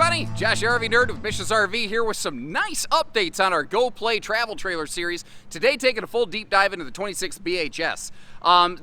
everybody, Josh RV Nerd with Bish's RV here with some nice updates on our Go Play travel trailer series. Today taking a full deep dive into the 26 BHS.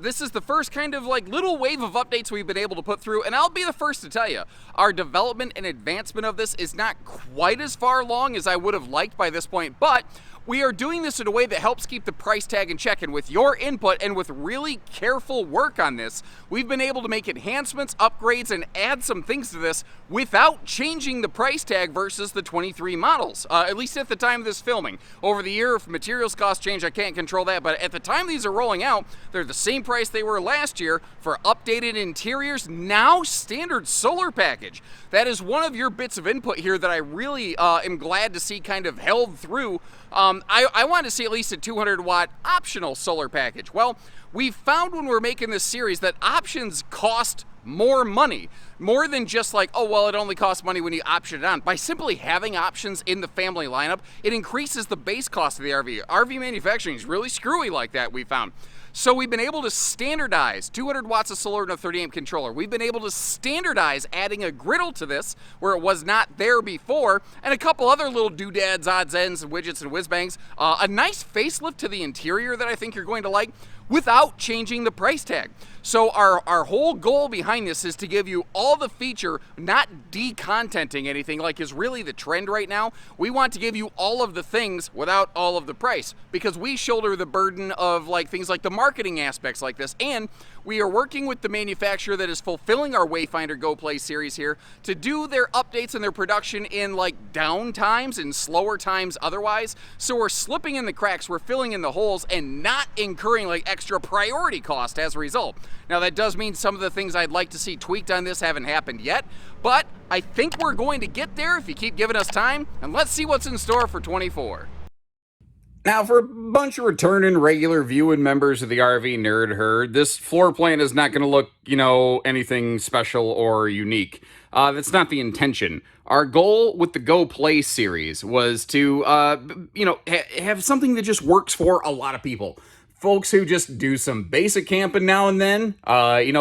This is the first kind of like little wave of updates we've been able to put through, and I'll be the first to tell you, our development and advancement of this is not quite as far along as I would have liked by this point, but we are doing this in a way that helps keep the price tag in check, and with your input and with really careful work on this, we've been able to make enhancements, upgrades, and add some things to this without changing the price tag versus the 23 models, at least at the time of this filming. Over the year, if materials cost change, I can't control that, but at the time these are rolling out, they're the same price they were last year for updated interiors, now standard solar package. That is one of your bits of input here that I really am glad to see kind of held through. I wanted to see at least a 200 watt optional solar package. Well, we found when we're making this series that options cost more money, more than just like, oh, well, it only costs money when you option it on. By simply having options in the family lineup, it increases the base cost of the RV. RV manufacturing is really screwy like that, we found. So we've been able to standardize 200 watts of solar and a 30 amp controller. We've been able to standardize adding a griddle to this where it was not there before, and a couple other little doodads, odds, ends, and widgets and whiz bangs. A nice facelift to the interior that I think you're going to like without changing the price tag. So our whole goal behind this is to give you all the feature, not decontenting anything like is really the trend right now. We want to give you all of the things without all of the price, because we shoulder the burden of like things like the marketing aspects like this, and we are working with the manufacturer that is fulfilling our Wayfinder Go Play series here to do their updates and their production in like down times and slower times otherwise. So we're slipping in the cracks, we're filling in the holes, and not incurring like extra priority cost as a result. Now that does mean some of the things I'd like to see tweaked on this haven't happened yet, but I think we're going to get there if you keep giving us time, and let's see what's in store for 24. Now, for a bunch of returning regular viewing members of the RV Nerd Herd, this floor plan is not going to look, anything special or unique. That's not the intention. Our goal with the Go Play series was to, have something that just works for a lot of people. Folks who just do some basic camping now and then.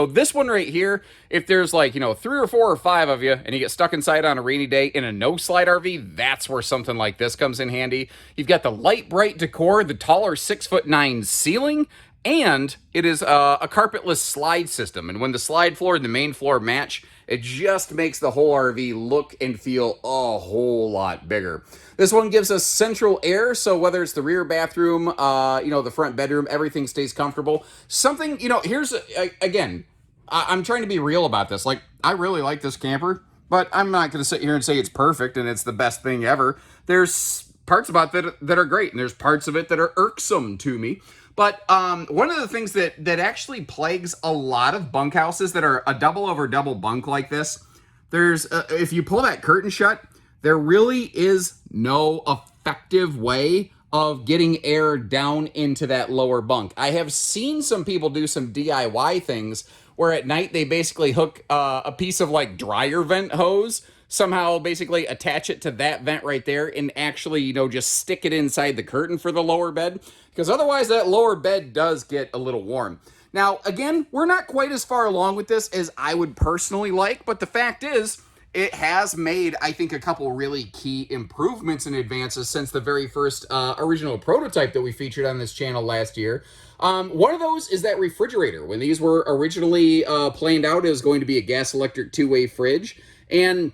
This one right here, if there's like, 3 or 4 or 5 of you and you get stuck inside on a rainy day in a no-slide RV, that's where something like this comes in handy. You've got the light, bright decor, the taller 6'9" ceiling, and it is a carpetless slide system. And when the slide floor and the main floor match, it just makes the whole RV look and feel a whole lot bigger. This one gives us central air, so whether it's the rear bathroom, the front bedroom, everything stays comfortable. Something, here's, again, I'm trying to be real about this. Like, I really like this camper, but I'm not going to sit here and say it's perfect and it's the best thing ever. There's parts about it that are great, and there's parts of it that are irksome to me. But one of the things that actually plagues a lot of bunkhouses that are a double over double bunk like this, there's if you pull that curtain shut, there really is no effective way of getting air down into that lower bunk. I have seen some people do some DIY things where at night they basically hook a piece of like dryer vent hose, somehow basically attach it to that vent right there and actually, just stick it inside the curtain for the lower bed, because otherwise that lower bed does get a little warm. Now, again, we're not quite as far along with this as I would personally like, but the fact is, it has made, I think, a couple really key improvements and advances since the very first original prototype that we featured on this channel last year. One of those is that refrigerator. When these were originally planned out, it was going to be a gas-electric two-way fridge, and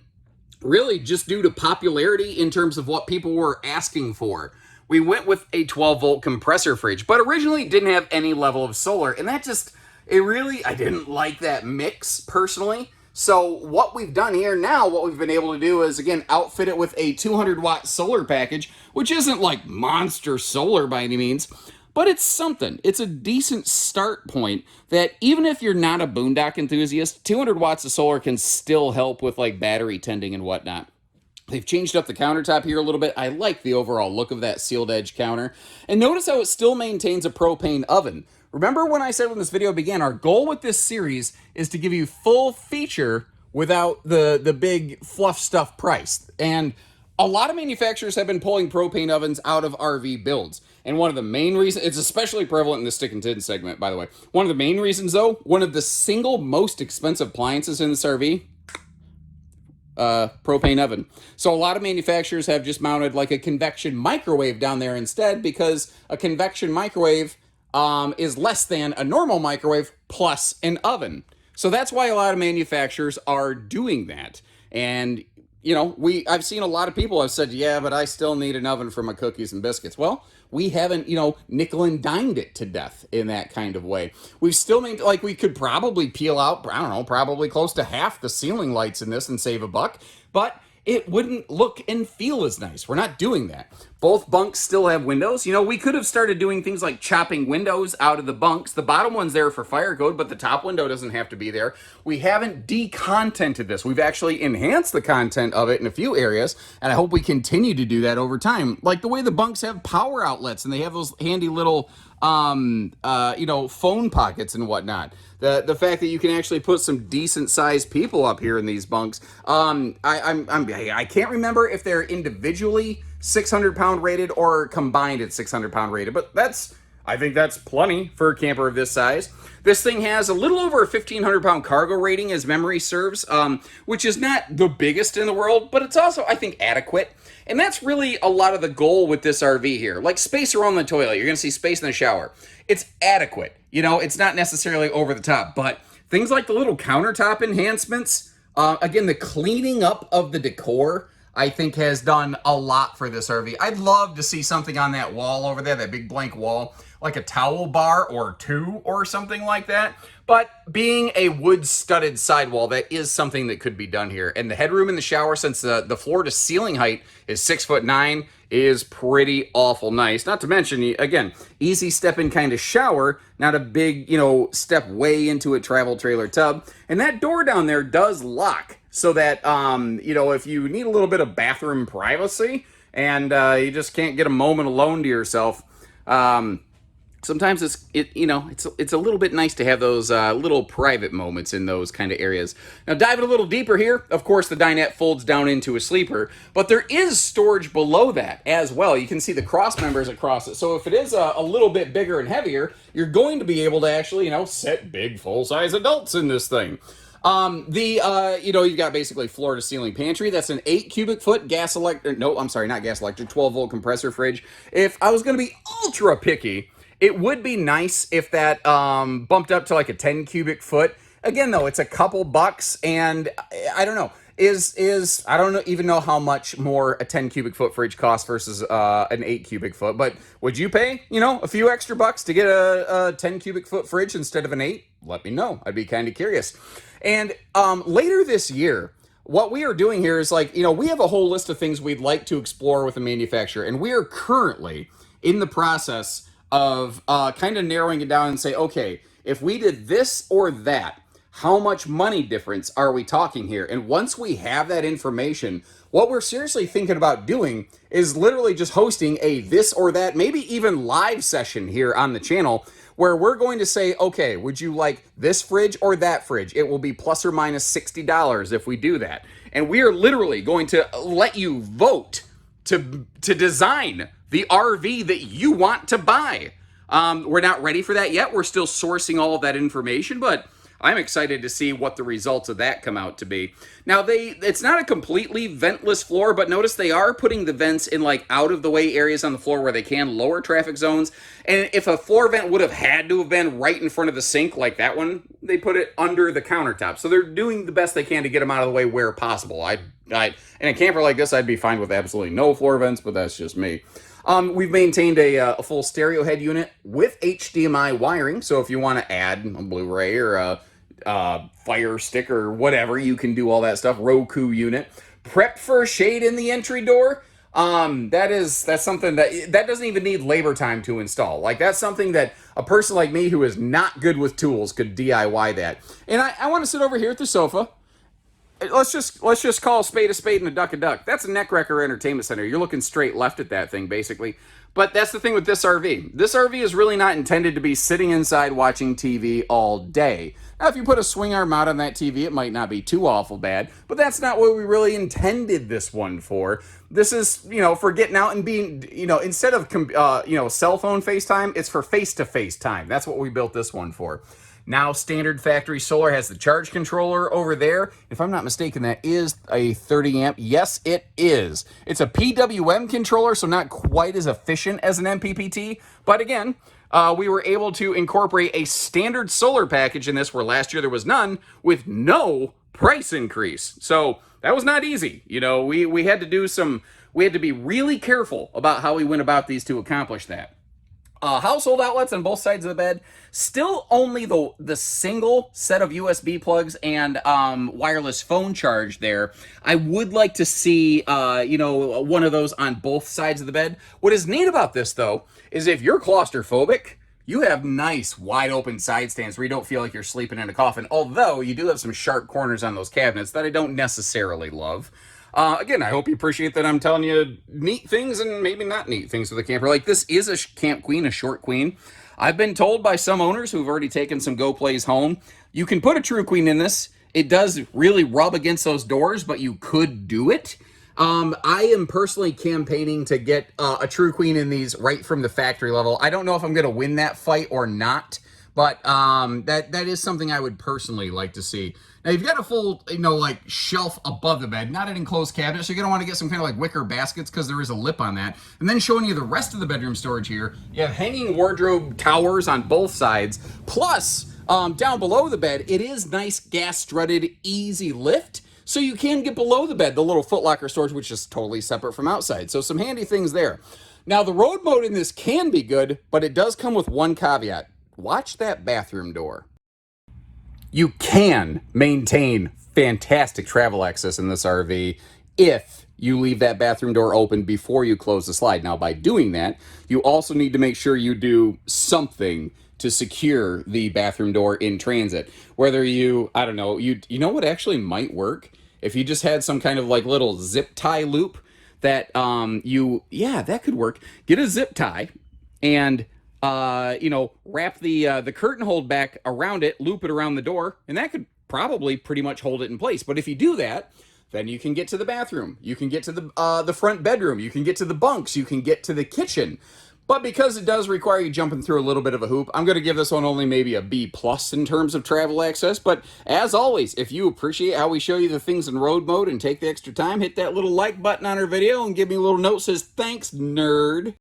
really just due to popularity in terms of what people were asking for, we went with a 12-volt compressor fridge, but originally didn't have any level of solar, and that just, I didn't like that mix, personally. So what we've done here now, what we've been able to do is, again, outfit it with a 200-watt solar package, which isn't like monster solar by any means, but it's something. It's a decent start point that even if you're not a boondock enthusiast, 200 watts of solar can still help with like battery tending and whatnot. They've changed up the countertop here a little bit. I like the overall look of that sealed edge counter. And notice how it still maintains a propane oven. Remember when I said when this video began, our goal with this series is to give you full feature without the big fluff stuff price. And a lot of manufacturers have been pulling propane ovens out of RV builds. And one of the main reasons, it's especially prevalent in the stick and tin segment, by the way. One of the main reasons, though, one of the single most expensive appliances in this RV, propane oven. So a lot of manufacturers have just mounted like a convection microwave down there instead, because a convection microwave is less than a normal microwave plus an oven. So that's why a lot of manufacturers are doing that. And I've seen a lot of people have said, yeah, but I still need an oven for my cookies and biscuits. Well, we haven't, nickel and dimed it to death in that kind of way. We've still made, like, we could probably peel out, I don't know, probably close to half the ceiling lights in this and save a buck, but it wouldn't look and feel as nice. We're not doing that. Both bunks still have windows. We could have started doing things like chopping windows out of the bunks. The bottom one's there for fire code, but the top window doesn't have to be there. We haven't decontented this. We've actually enhanced the content of it in a few areas, and I hope we continue to do that over time. Like the way the bunks have power outlets, and they have those handy little phone pockets and whatnot. The fact that you can actually put some decent sized people up here in these bunks. I can't remember if they're individually 600-pound rated or combined at 600-pound rated, but I think that's plenty for a camper of this size. This thing has a little over a 1,500-pound cargo rating, as memory serves, which is not the biggest in the world, but it's also, I think, adequate. And that's really a lot of the goal with this RV here. Like space around the toilet, you're going to see space in the shower. It's adequate. It's not necessarily over the top, but things like the little countertop enhancements, again, the cleaning up of the decor, I think has done a lot for this RV. I'd love to see something on that wall over there, that big blank wall, like a towel bar or two or something like that. But being a wood studded sidewall, that is something that could be done here. And the headroom in the shower, since the floor to ceiling height is 6'9", is pretty awful nice. Not to mention, again, easy step in kind of shower, not a big, step way into a travel trailer tub. And that door down there does lock, so that, if you need a little bit of bathroom privacy and you just can't get a moment alone to yourself, sometimes it's a little bit nice to have those little private moments in those kind of areas. Now, diving a little deeper here, of course, the dinette folds down into a sleeper, but there is storage below that as well. You can see the cross members across it. So if it is a little bit bigger and heavier, you're going to be able to actually, set big full-size adults in this thing. You've got basically floor to ceiling pantry. That's an 8 cubic foot gas electric, no, I'm sorry, not gas electric, 12 volt compressor fridge. If I was going to be ultra picky, it would be nice if that bumped up to like a 10 cubic foot. Again, though, it's a couple bucks, and I don't know. I don't even know how much more a 10 cubic foot fridge costs versus an 8 cubic foot, but would you pay, a few extra bucks to get a 10 cubic foot fridge instead of an 8? Let me know. I'd be kind of curious. And later this year, what we are doing here is we have a whole list of things we'd like to explore with a manufacturer, and we are currently in the process of kind of narrowing it down and say, okay, if we did this or that, how much money difference are we talking here? And once we have that information, what we're seriously thinking about doing is literally just hosting a this or that, maybe even live session here on the channel, where we're going to say, okay, would you like this fridge or that fridge? It will be plus or minus $60 if we do that. And we are literally going to let you vote to design the RV that you want to buy. We're not ready for that yet. We're still sourcing all of that information, but I'm excited to see what the results of that come out to be. Now, it's not a completely ventless floor, but notice they are putting the vents in out of the way areas on the floor where they can lower traffic zones. And if a floor vent would have had to have been right in front of the sink like that one, they put it under the countertop. So they're doing the best they can to get them out of the way where possible. In a camper like this, I'd be fine with absolutely no floor vents, but that's just me. We've maintained a full stereo head unit with HDMI wiring, so if you want to add a Blu-ray or a Fire Stick or whatever, you can do all that stuff. Roku unit. Prepped for a shade in the entry door. That's something that doesn't even need labor time to install. That's something that a person like me who is not good with tools could DIY that. And I want to sit over here at the sofa. Let's just call a spade and a duck a duck. That's a neck wrecker entertainment center. You're looking straight left at that thing, basically. But that's the thing with this RV. This RV is really not intended to be sitting inside watching TV all day. Now, if you put a swing arm mount on that TV, it might not be too awful bad, but that's not what we really intended this one for. This is, for getting out and being, instead of, cell phone FaceTime, it's for face-to-face time. That's what we built this one for. Now standard factory solar has the charge controller over there. If I'm not mistaken, that is a 30 amp. Yes, it is. It's a PWM controller, so not quite as efficient as an MPPT. But again, we were able to incorporate a standard solar package in this, where last year there was none, with no price increase. So that was not easy. You know, we had to do some, we had to be really careful about how we went about these to accomplish that. Household outlets on both sides of the bed. Still only the single set of USB plugs and wireless phone charge there. I would like to see, you know, one of those on both sides of the bed. What is neat about this, though, is if you're claustrophobic, you have nice wide open side stands where you don't feel like you're sleeping in a coffin. Although you do have some sharp corners on those cabinets that I don't necessarily love. Again, I hope you appreciate that I'm telling you neat things and maybe not neat things with the camper. Like, this is a camp queen, a short queen. I've been told by some owners who've already taken some Go Plays home, you can put a true queen in this. It does really rub against those doors, but you could do it. I am personally campaigning to get a true queen in these right from the factory level. I don't know if I'm going to win that fight or not, but that is something I would personally like to see. Now, you've got a full, you know, like, shelf above the bed, not an enclosed cabinet, so you're going to want to get some kind of, like, wicker baskets because there is a lip on that. And then showing you the rest of the bedroom storage here, you have hanging wardrobe towers on both sides, plus, down below the bed, it is nice gas-strutted, easy lift, so you can get below the bed the little footlocker storage, which is totally separate from outside. So some handy things there. Now, the road mode in this can be good, but it does come with one caveat. Watch that bathroom door. You can maintain fantastic travel access in this RV if you leave that bathroom door open before you close the slide. Now, by doing that, you also need to make sure you do something to secure the bathroom door in transit. Whether you, I don't know, you know what actually might work? If you just had some kind of like little zip tie loop that that could work. Get a zip tie and you know, wrap the curtain hold back around it, loop it around the door, and that could probably pretty much hold it in place. But if you do that, then you can get to the bathroom, you can get to the front bedroom, you can get to the bunks, you can get to the kitchen. But because it does require you jumping through a little bit of a hoop, I'm going to give this one only maybe a B+ in terms of travel access. But as always, if you appreciate how we show you the things in road mode and take the extra time, hit that little like button on our video and give me a little note that says, "Thanks, nerd."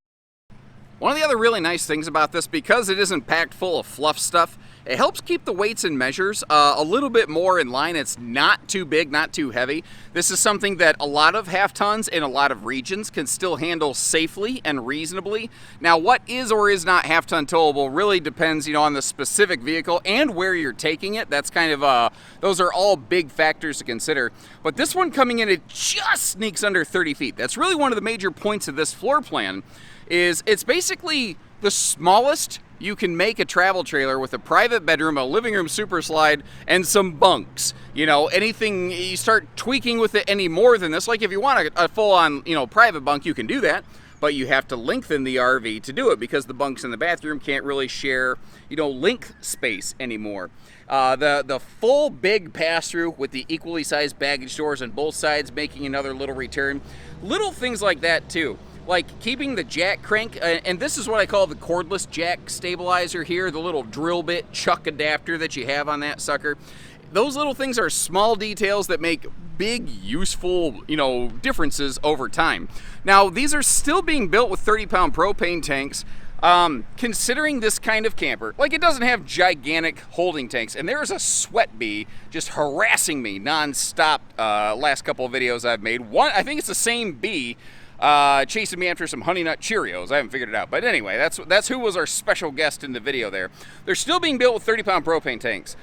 One of the other really nice things about this, because it isn't packed full of fluff stuff, it helps keep the weights and measures a little bit more in line. It's not too big, not too heavy. This is something that a lot of half tons in a lot of regions can still handle safely and reasonably. Now, what is or is not half ton towable really depends, you know, on the specific vehicle and where you're taking it. That's kind of, those are all big factors to consider. But this one coming in, it just sneaks under 30 feet. That's really one of the major points of this floor plan. Is it's basically the smallest you can make a travel trailer with a private bedroom, a living room super slide, and some bunks. You know, anything, you start tweaking with it any more than this, like if you want a full-on, you know, private bunk, you can do that, but you have to lengthen the RV to do it because the bunks in the bathroom can't really share, you know, length space anymore. The full big pass-through with the equally sized baggage doors on both sides, making another little return. Little things like that, too. Like keeping the jack crank, and this is what I call the cordless jack stabilizer here, the little drill bit chuck adapter that you have on that sucker. Those little things are small details that make big, useful, you know, differences over time. Now, these are still being built with 30-pound propane tanks. Considering this kind of camper, like, it doesn't have gigantic holding tanks, and there's a sweat bee just harassing me non-stop last couple of videos I've made. One, I think it's the same bee, chasing me after some Honey Nut Cheerios. I haven't figured it out. But anyway, that's who was our special guest in the video there. They're still being built with 30-pound propane tanks.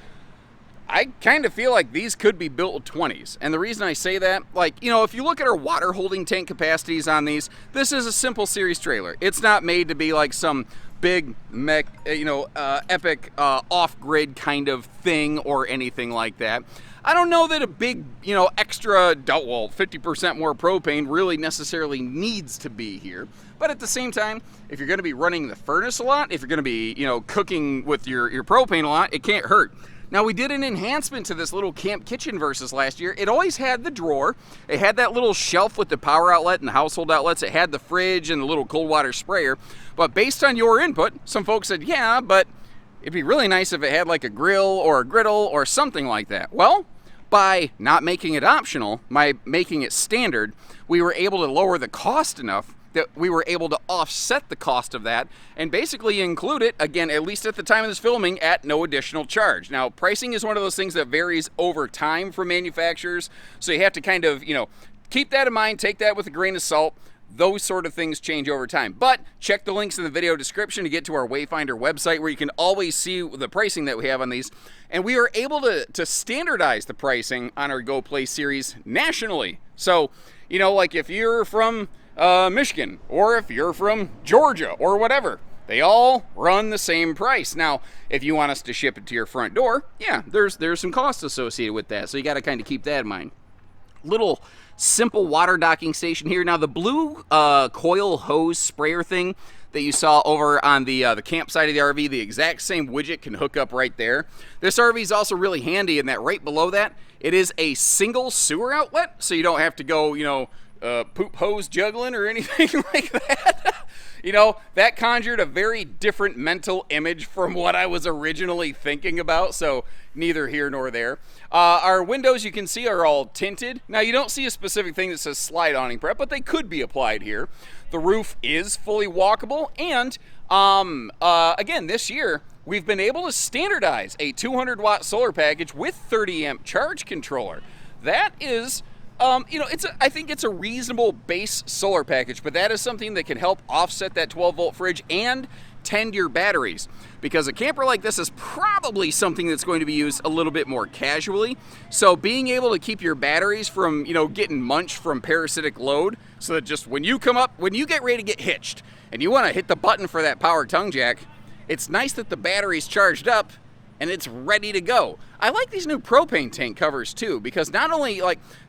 I kind of feel like these could be built with 20s. And the reason I say that, like, you know, if you look at our water holding tank capacities on these, this is a simple series trailer. It's not made to be like some big, epic off-grid kind of thing or anything like that. I don't know that a big, you know, extra, 50% more propane really necessarily needs to be here. But at the same time, if you're going to be running the furnace a lot, if you're going to be, you know, cooking with your propane a lot, it can't hurt. Now, we did an enhancement to this little camp kitchen versus last year. It always had the drawer. It had that little shelf with the power outlet and the household outlets. It had the fridge and the little cold water sprayer. But based on your input, some folks said, yeah, but it'd be really nice if it had like a grill or a griddle or something like that. Well, by not making it optional, by making it standard, we were able to lower the cost enough that we were able to offset the cost of that and basically include it, again, at least at the time of this filming, at no additional charge. Now, pricing is one of those things that varies over time from manufacturers, so you have to kind of, keep that in mind, take that with a grain of salt. Those sort of things change over time. But check the links in the video description to get to our Wayfinder website where you can always see the pricing that we have on these. And we were able to standardize the pricing on our Go Play series nationally. So, like if you're from Michigan or if you're from Georgia or whatever, they all run the same price. Now, if you want us to ship it to your front door, yeah, there's some costs associated with that. So you got to kind of keep that in mind. Little simple water docking station here. Now the blue coil hose sprayer thing that you saw over on the campsite of the RV, the exact same widget can hook up right there. This RV is also really handy in that right below that, it is a single sewer outlet, so you don't have to go, poop hose juggling or anything like that. That conjured a very different mental image from what I was originally thinking about, so neither here nor there. Our windows, you can see, are all tinted. Now, you don't see a specific thing that says slide awning prep, but they could be applied here. The roof is fully walkable, and again, this year, we've been able to standardize a 200-watt solar package with 30-amp charge controller. That is... I think it's a reasonable base solar package, but that is something that can help offset that 12-volt fridge and tend your batteries. Because a camper like this is probably something that's going to be used a little bit more casually. So being able to keep your batteries from, getting munched from parasitic load, so that just when you get ready to get hitched and you want to hit the button for that power tongue jack, it's nice that the battery's charged up and it's ready to go. I like these new propane tank covers too, because not only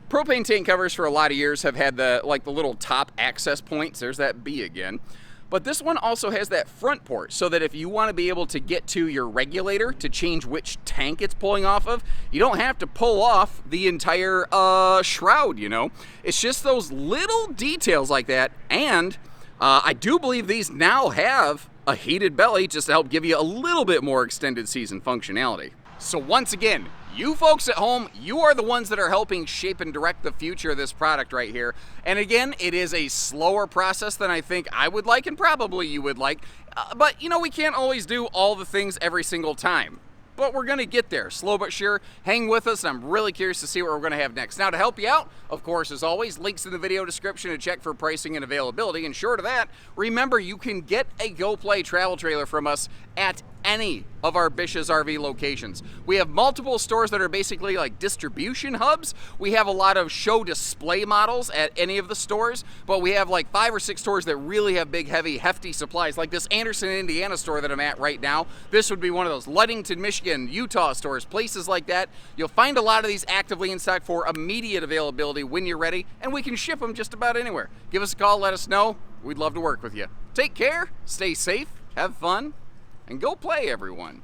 propane tank covers for a lot of years have had the little top access points, there's that B again, but this one also has that front port, so that if you want to be able to get to your regulator to change which tank it's pulling off of, you don't have to pull off the entire shroud, It's just those little details like that, and I do believe these now have a heated belly just to help give you a little bit more extended season functionality. So once again, you folks at home, you are the ones that are helping shape and direct the future of this product right here. And again, it is a slower process than I think I would like and probably you would like. But we can't always do all the things every single time. But we're going to get there, slow but sure. Hang with us, and I'm really curious to see what we're going to have next. Now, to help you out, of course, as always, links in the video description to check for pricing and availability. And short of that, remember, you can get a Go Play travel trailer from us at any of our Bish's RV locations. We have multiple stores that are basically like distribution hubs. We have a lot of show display models at any of the stores, but we have like 5 or 6 stores that really have big, heavy, hefty supplies, like this Anderson, Indiana store that I'm at right now. This would be one of those Ludington, Michigan, Utah stores, places like that. You'll find a lot of these actively in stock for immediate availability when you're ready, and we can ship them just about anywhere. Give us a call, let us know. We'd love to work with you. Take care, stay safe, have fun, and go play, everyone.